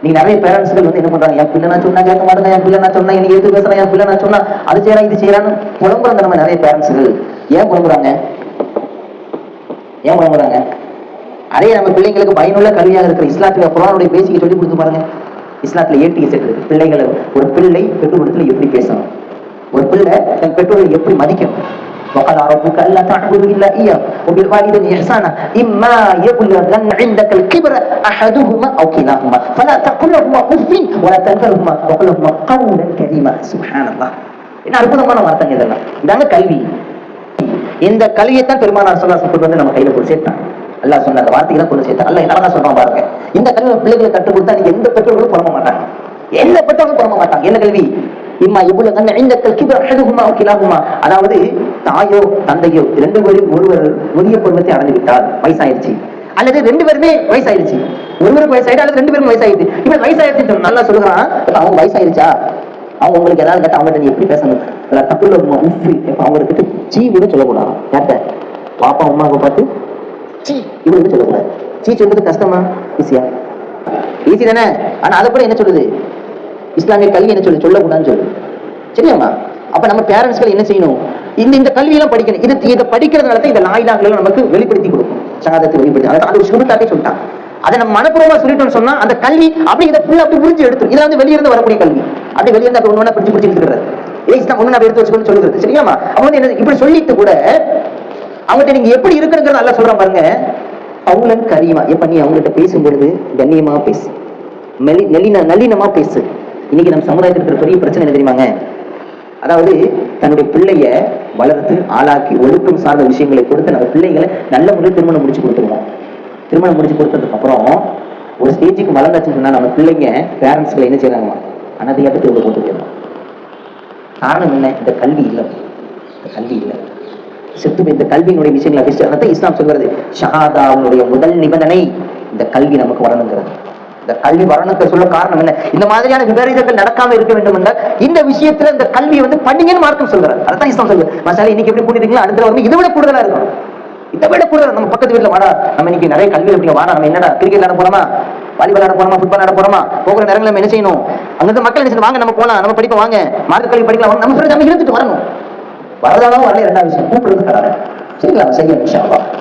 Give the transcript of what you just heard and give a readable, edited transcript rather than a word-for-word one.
நீங்க நிறைய பேரண்ட்ஸ்கள் வந்து என்ன பண்றாங்க, என் பிள்ளை நான் சொன்னா கேட்க மாட்டேங்க, என் பிள்ளை நான் சொன்னா எனக்கு எது பேசுறேன், என் பிள்ளை நான் சொன்னா அது செய்யறான் இது செய்யறான்னு புலம்புறாங்க. நம்ம நிறைய பேரண்ட்ஸ்கள் ஏன் புலம்புறாங்க, ஏன் புலம்புறாங்க? அதே நம்ம பிள்ளைங்களுக்கு பயனுள்ள கல்வியாக இருக்கிற இஸ்லாத்துல குர்ஆனுடைய பேசிக்க சொல்லி கொடுத்து பாருங்க. இஸ்லாத்துல ஏடிஎஸ் இருக்கு. பிள்ளைகளை ஒரு பிள்ளை பெற்றோரிடத்துல எப்படி பேசணும், ஒரு பிள்ளை தன் பெற்றோரை எப்படி மதிக்கணும். وقال ربك الا تعبدوا الا اياه وبالوالدين احسانا اما يبلغن عندك الكبر احدهما او كلاهما فلا تقل لهما اف ولا تنهرهما وقل لهما قولا كريما. سبحان الله. என்ன அற்புதமான வார்த்தைங்க இதெல்லாம். இதாங்க கல்வி. இந்த கல்வியைத்தான் பெருமானார் ஸல்லல்லாஹு அலைஹி வஸல்லம் நம்ம கையில கொண்டு சேர்த்தாங்க. அல்லாஹ் சொன்ன அந்த வார்த்தைகளை கொண்டு சேர்த்தாங்க. அல்லாஹ் என்ன சொல்றான் பாருங்க. இந்த கல்வி பிள்ளைகளை கற்றுக் கொடுத்தா நீங்க எந்த பெற்றோர்களும் புலம்ப மாட்டாங்க, எந்த பெற்றோர்களும் புலம்ப மாட்டாங்க. என்ன கல்வி? இம்மா இவ்வளவு இந்தக்கல் கிபர் அஹதுஹுமா அவ் கிலாஹுமா, அதாவது தாயோ தந்தையோ ரெண்டு பேரும் ஒருவர் முதிய பருவத்தை அடைந்து விட்டால், வயசாயிருச்சு, அல்லது ரெண்டு பேருமே வயசாயிருச்சு, ஒருவருக்கு வயசாயிட்டு அல்லது ரெண்டு பேரும் வயசாயிட்டு, இப்ப வயசாயிருச்சு நல்லா சொல்லுறான். அவங்க வயசாயிருச்சா, அவங்க உங்களுக்கு ஏதாவது கேட்டா அவங்ககிட்ட நீ எப்படி பேசணும், தப்புல உப்பு இப்ப அவங்ககிட்ட சீ கூட சொல்லக்கூடாது. யார்கிட்ட? பாப்பா அம்மாவை பார்த்து சீ இவங்களுக்கு சொல்லக்கூடாது. சீ சொல்றது கஷ்டமா ஈஸியா? ஈஸி தானே. ஆனா அதை கூட என்ன சொல்லுது இஸ்லாமிய கல்வி, என்ன சொல்லக்கூடாதுன்னு சொல்லு. சரியாமா? அப்ப நம்ம பேரண்ட்ஸ்கள் என்ன செய்யணும், இந்த கல்வியெல்லாம் படிக்கணும். இதை படிக்கிறதுனால தான் இந்த லாயிலாக்களை நமக்கு வெளிப்படுத்தி கொடுக்கும், ஷஹாதத்தை வெளிப்படுத்தி. அது ஒரு சுருட்டாக்கே சொல்லிட்டான். அதை நம்ம மனப்பூர்வமா சொல்லிட்டோம்னு சொன்னா அந்த கல்வி அப்படி இதை ஃபுல்லா அப்படி புரிஞ்சு எடுத்து, இதை வந்து வெளியிருந்து வரக்கூடிய கல்வி, அப்படி வெளியிருந்து அப்படி ஒண்ணு பிடிச்சு எடுத்துக்கிறது. இதை இஸ்லாம் ஒண்ணு எடுத்து வச்சுக்கணும்னு சொல்லுறது. சரியாமா? அவங்க வந்து என்ன இப்படி சொல்லிட்டு கூட அவங்ககிட்ட நீங்க எப்படி இருக்குங்கிறது நல்லா சொல்றான் பாருங்க. அவங்களுக்கு கரியுமா, எப்ப நீ அவங்ககிட்ட பேசும்பொழுது கண்ணியமா பேசு, நளினமா பேசு. இன்னைக்கு நம்ம சமுதாயத்தில் இருக்கிற பெரிய பிரச்சனை என்ன தெரியுமாங்க, அதாவது தன்னுடைய பிள்ளைய வளர்த்து ஆளாக்கி ஒழுக்கம் சார்ந்த விஷயங்களை கொடுத்து நம்ம பிள்ளைகளை நல்ல முறையில் திருமணம் முடிச்சு கொடுத்துருவோம். திருமணம் முடிச்சு கொடுத்ததுக்கு அப்புறம் ஒரு ஸ்டேஜுக்கு வளர்ந்தாச்சுன்னு சொன்னா நம்ம பிள்ளைங்க பேரண்ட்ஸ்களை என்ன செய்யறாங்க, அனதையாக திரும்ப போட்டு போயிடணும். காரணம் என்ன? இந்த கல்வி இல்லை, இந்த கல்வி இல்லை. செத்து இந்த கல்வியினுடைய விஷயங்களை பேசுறது இஸ்லாம் சொல்கிறது. ஷஹாதாவுடைய முதல் நிபந்தனை இந்த கல்வி நமக்கு வரணுங்கிறது. இந்த கல்வி வரணுக்கு சொல்ல காரணம் என்ன? இந்த மாதிரியான விபரீதங்கள் நடக்காம இருக்க வேண்டும் என்றால் இந்த விஷயத்துல இந்த கல்வியை வந்து பண்ணீங்கன்னு மார்க்கம் சொல்றாரு. அதான் இஸ்லாம் சொல்லுது. மசாலா இன்னைக்கு எப்படி கூட்டிட்டீங்களா, அடுத்த வந்து இதை விட கூடுதலா இருக்கும், இதை விட கூடுதல். நம்ம பக்கத்து வீட்டுல வாடா, நம்ம இன்னைக்கு நிறைய கல்வி இருக்கீங்க, வாடா நம்ம என்னடா கிரிக்கெட் ஆட போறோமா, வாலிபால் ஆட போறோமா, ஃபுட்பால் ஆட போறோமா, போகிற நேரங்கள் நம்ம என்ன செய்யணும், அங்கிருந்து மக்கள் என்ன செய்யணும், வாங்க நம்ம போலாம், நம்ம படிப்போம், வாங்க மார்க்க கல்வி படிக்கலாம், நம்ம இருந்துட்டு வரணும். வரதாலும் வரல, ரெண்டாவது விஷயம் கூப்பிடுறது கிடையாது. சரிங்களா? செய்ய இன்ஷா அல்லாஹ்.